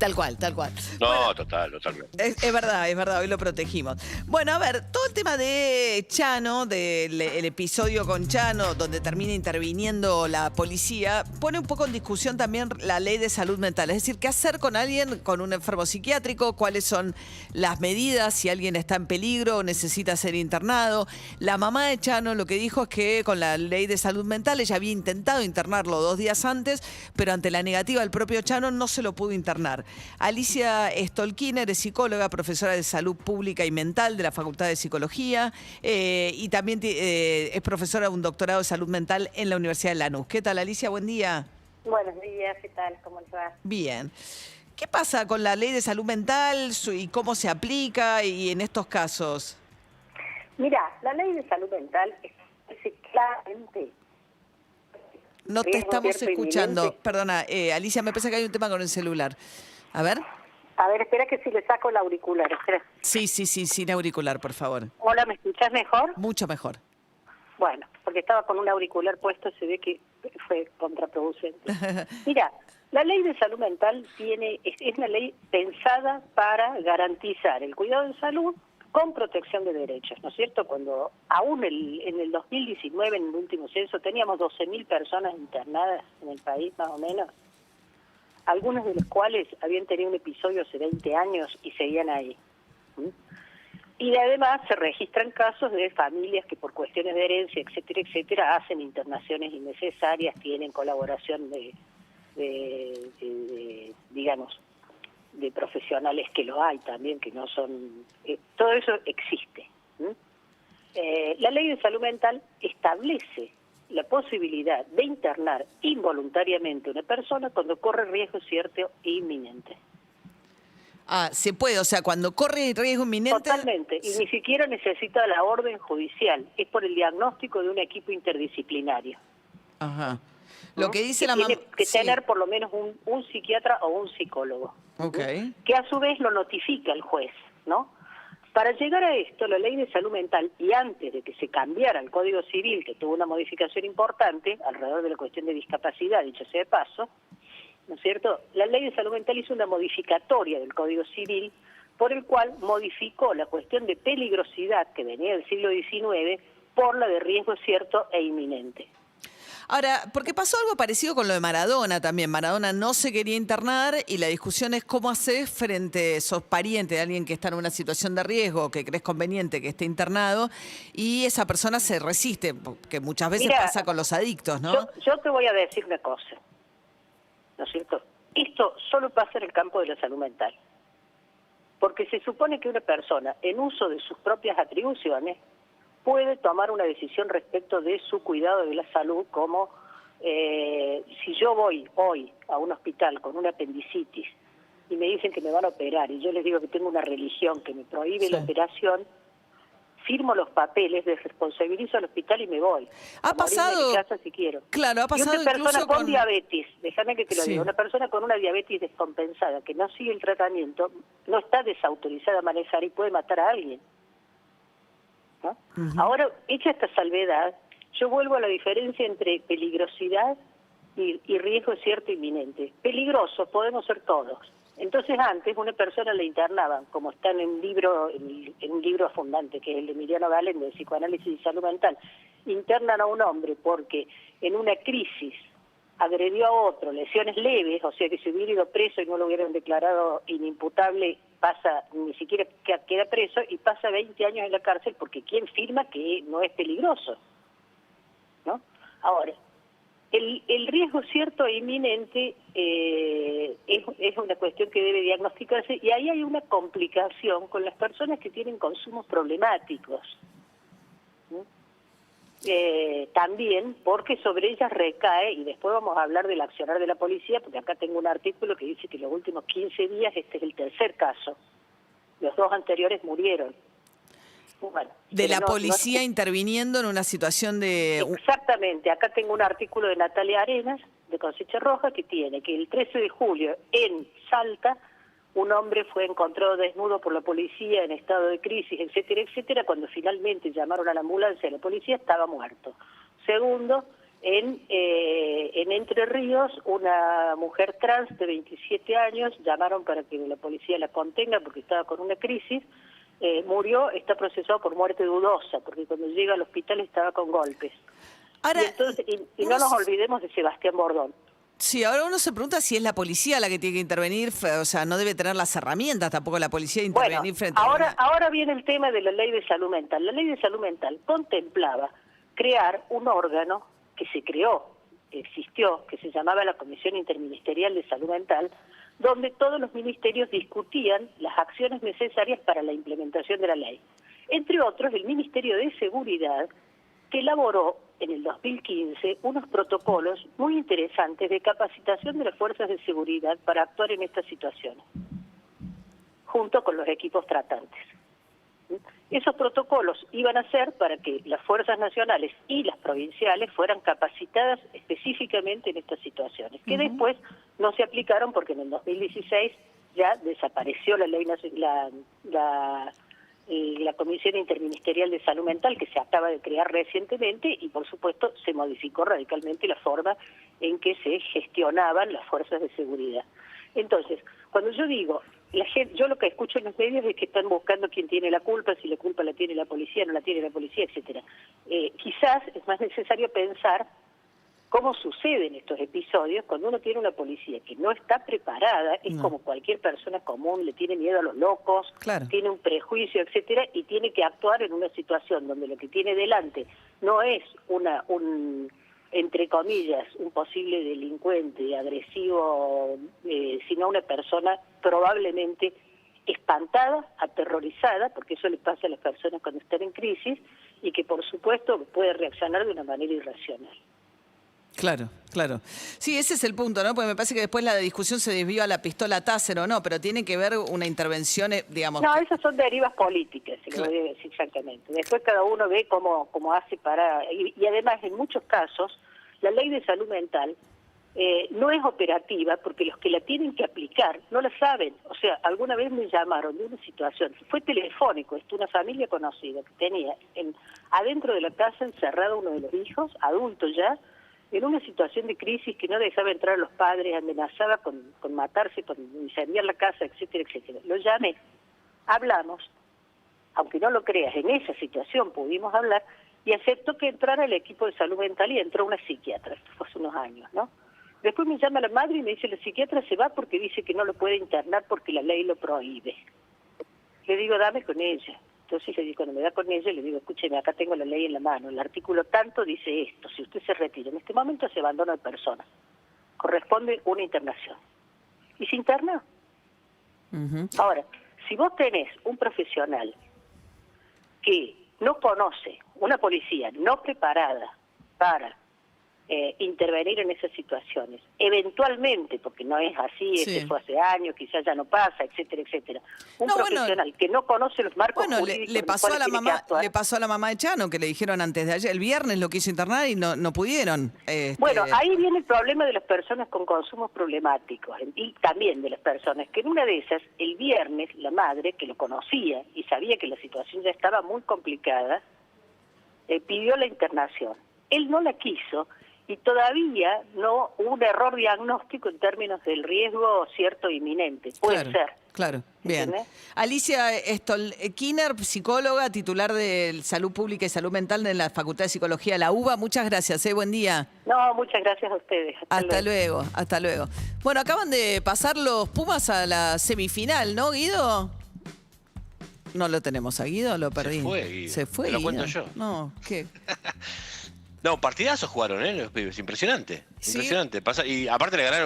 Tal cual, tal cual. No, Bueno, totalmente. es verdad, hoy lo protegimos. Bueno, a ver, todo el tema de Chano, del el episodio con Chano, donde termina interviniendo la policía, pone un poco en discusión también la ley de salud mental. Es decir, qué hacer con alguien con un enfermo psiquiátrico, cuáles son las medidas, si alguien está en peligro o necesita ser internado. La mamá de Chano lo que dijo es que con la ley de salud mental ella había intentado internarlo 2 días antes, pero ante la negativa del propio Chano no se lo pudo internar. Alicia Stolkiner es psicóloga, profesora de salud pública y mental de la Facultad de Psicología y también es profesora de un doctorado de salud mental en la Universidad de Lanús. ¿Qué tal, Alicia? Buen día. Buenos días, ¿qué tal? ¿Cómo les va? Bien. ¿Qué pasa con la ley de salud mental y cómo se aplica y en estos casos? Mira, la ley de salud mental establece claramente No te riesgo estamos cierto escuchando. inminente. Perdona, Alicia, me parece que hay un tema con el celular. A ver. A ver, espera que si le saco el auricular. Espera. Sí, sin auricular, por favor. Hola, ¿me escuchás mejor? Mucho mejor. Bueno, porque estaba con un auricular puesto, se ve que fue contraproducente. Mira, la ley de salud mental es una ley pensada para garantizar el cuidado de salud con protección de derechos, ¿no es cierto? Cuando aún en el 2019, en el último censo, teníamos 12.000 personas internadas en el país, más o menos, algunos de los cuales habían tenido un episodio hace 20 años y seguían ahí. ¿Mm? Y además se registran casos de familias que por cuestiones de herencia, etcétera, hacen internaciones innecesarias, tienen colaboración digamos, de profesionales que lo hay también, que no son... todo eso existe. La ley de salud mental establece la posibilidad de internar involuntariamente a una persona cuando corre riesgo cierto e inminente. Ah, se puede, o sea, cuando corre riesgo inminente... Totalmente, y ni siquiera necesita la orden judicial, es por el diagnóstico de un equipo interdisciplinario. Ajá. ¿No? Lo que dice que la mamá... tiene que tener por lo menos un psiquiatra o un psicólogo, Ok. que a su vez lo notifica el juez, ¿no? Para llegar a esto, la ley de salud mental, y antes de que se cambiara el Código Civil, que tuvo una modificación importante alrededor de la cuestión de discapacidad, dicho sea de paso, ¿no es cierto? La ley de salud mental hizo una modificatoria del Código Civil por el cual modificó la cuestión de peligrosidad que venía del siglo XIX por la de riesgo cierto e inminente. Ahora, porque pasó algo parecido con lo de Maradona también. Maradona no se quería internar y la discusión es cómo haces frente, sos pariente de alguien que está en una situación de riesgo, que crees conveniente que esté internado, y esa persona se resiste, que muchas veces Mira, pasa con los adictos, ¿no? Yo te voy a decir una cosa, ¿no es cierto? Esto solo pasa en el campo de la salud mental, porque se supone que una persona, en uso de sus propias atribuciones, puede tomar una decisión respecto de su cuidado de la salud, como si yo voy hoy a un hospital con una apendicitis y me dicen que me van a operar y yo les digo que tengo una religión que me prohíbe la operación, firmo los papeles, responsabilizo al hospital y me voy. Ha pasado... A mi casa si quiero. Claro, ha pasado y una persona incluso con diabetes, déjame que te lo Sí. diga, una persona con una diabetes descompensada que no sigue el tratamiento, no está desautorizada a manejar y puede matar a alguien. ¿No? Ahora, hecha esta salvedad, yo vuelvo a la diferencia entre peligrosidad y riesgo cierto inminente. Peligrosos podemos ser todos. Entonces antes una persona la internaban, como está en un libro fundante, que es el de Emiliano Galen, de Psicoanálisis y Salud Mental. Internan a un hombre porque en una crisis agredió a otro, lesiones leves, o sea que si hubiera ido preso y no lo hubieran declarado inimputable, ni siquiera queda preso y pasa 20 años en la cárcel porque ¿quién firma que no es peligroso? ¿No? Ahora, el riesgo cierto e inminente es una cuestión que debe diagnosticarse y ahí hay una complicación con las personas que tienen consumos problemáticos. ¿No? También porque sobre ellas recae, y después vamos a hablar del accionar de la policía, porque acá tengo un artículo que dice que en los últimos 15 días este es el tercer caso. Los 2 anteriores murieron. Bueno, de la policía interviniendo en una situación de... Exactamente, acá tengo un artículo de Natalia Arenas, de Cosecha Roja, que tiene que el 13 de julio en Salta, un hombre fue encontrado desnudo por la policía en estado de crisis, etcétera, cuando finalmente llamaron a la ambulancia, la policía estaba muerto. Segundo, en Entre Ríos, una mujer trans de 27 años, llamaron para que la policía la contenga porque estaba con una crisis, murió, está procesado por muerte dudosa, porque cuando llega al hospital estaba con golpes. Ahora, Y, entonces, y no nos olvidemos de Sebastián Bordón. Sí, ahora uno se pregunta si es la policía la que tiene que intervenir, o sea, no debe tener las herramientas tampoco la policía de intervenir frente a... Ahora viene el tema de la ley de salud mental. La ley de salud mental contemplaba crear un órgano que se creó, que existió, que se llamaba la Comisión Interministerial de Salud Mental, donde todos los ministerios discutían las acciones necesarias para la implementación de la ley. Entre otros, el Ministerio de Seguridad, que elaboró en el 2015 unos protocolos muy interesantes de capacitación de las fuerzas de seguridad para actuar en estas situaciones, junto con los equipos tratantes. Esos protocolos iban a ser para que las fuerzas nacionales y las provinciales fueran capacitadas específicamente en estas situaciones, que después no se aplicaron porque en el 2016 ya desapareció la ley la Comisión Interministerial de Salud Mental, que se acaba de crear recientemente, y por supuesto se modificó radicalmente la forma en que se gestionaban las fuerzas de seguridad. Entonces, cuando yo digo, yo lo que escucho en los medios es que están buscando quién tiene la culpa, si la culpa la tiene la policía, no la tiene la policía, etcétera. Quizás es más necesario pensar cómo suceden estos episodios cuando uno tiene una policía que no está preparada, es como cualquier persona común, le tiene miedo a los locos, tiene un prejuicio, etcétera, y tiene que actuar en una situación donde lo que tiene delante no es entre comillas, un posible delincuente agresivo, sino una persona probablemente espantada, aterrorizada, porque eso le pasa a las personas cuando están en crisis, y que por supuesto puede reaccionar de una manera irracional. Claro, claro. Sí, ese es el punto, ¿no? Porque me parece que después la discusión se desvió a la pistola Taser o no, pero tiene que ver una intervención, digamos... No, esas son derivas políticas, se lo voy a decir exactamente. Después cada uno ve cómo hace para... Y además, en muchos casos, la ley de salud mental no es operativa porque los que la tienen que aplicar no la saben. O sea, alguna vez me llamaron de una situación, fue telefónico, una familia conocida que tenía adentro de la casa encerrado uno de los hijos, adulto ya, en una situación de crisis que no dejaba entrar a los padres, amenazaba con matarse, con incendiar la casa, etcétera, etcétera. Lo llamé, hablamos, aunque no lo creas, en esa situación pudimos hablar, y aceptó que entrara el equipo de salud mental y entró una psiquiatra, esto fue hace unos años, ¿no? Después me llama la madre y me dice, la psiquiatra se va porque dice que no lo puede internar porque la ley lo prohíbe. Le digo, dame con ella. Entonces cuando me da con ella, le digo, escúcheme, acá tengo la ley en la mano, el artículo tanto dice esto, si usted se retira en este momento se abandona de persona, corresponde una internación. Y se interna. Ahora, si vos tenés un profesional que no conoce, una policía no preparada para intervenir en esas situaciones, eventualmente, porque no es así, fue hace años, quizás ya no pasa, etcétera, etcétera. Un profesional que no conoce los marcos jurídicos. Le pasó a la mamá de Chano, que le dijeron antes de ayer, el viernes lo quiso internar y no pudieron. Bueno, ahí viene el problema de las personas con consumos problemáticos, y también de las personas que en una de esas, el viernes, la madre, que lo conocía y sabía que la situación ya estaba muy complicada, pidió la internación. Él no la quiso, y todavía no hubo un error diagnóstico en términos del riesgo cierto e inminente. Puede ser. Claro, bien. ¿Entiendes? Alicia Stolkiner, psicóloga, titular de Salud Pública y Salud Mental en la Facultad de Psicología de la UBA. Muchas gracias, buen día. No, muchas gracias a ustedes. Hasta luego, hasta luego. Bueno, acaban de pasar los Pumas a la semifinal, ¿no, Guido? No lo tenemos a Guido, lo perdí. Se fue, Guido. Se fue, Te lo Guido. cuento yo. No, ¿qué? No, partidazos jugaron, los pibes. Impresionante. ¿Sí? Impresionante. Y aparte le ganaron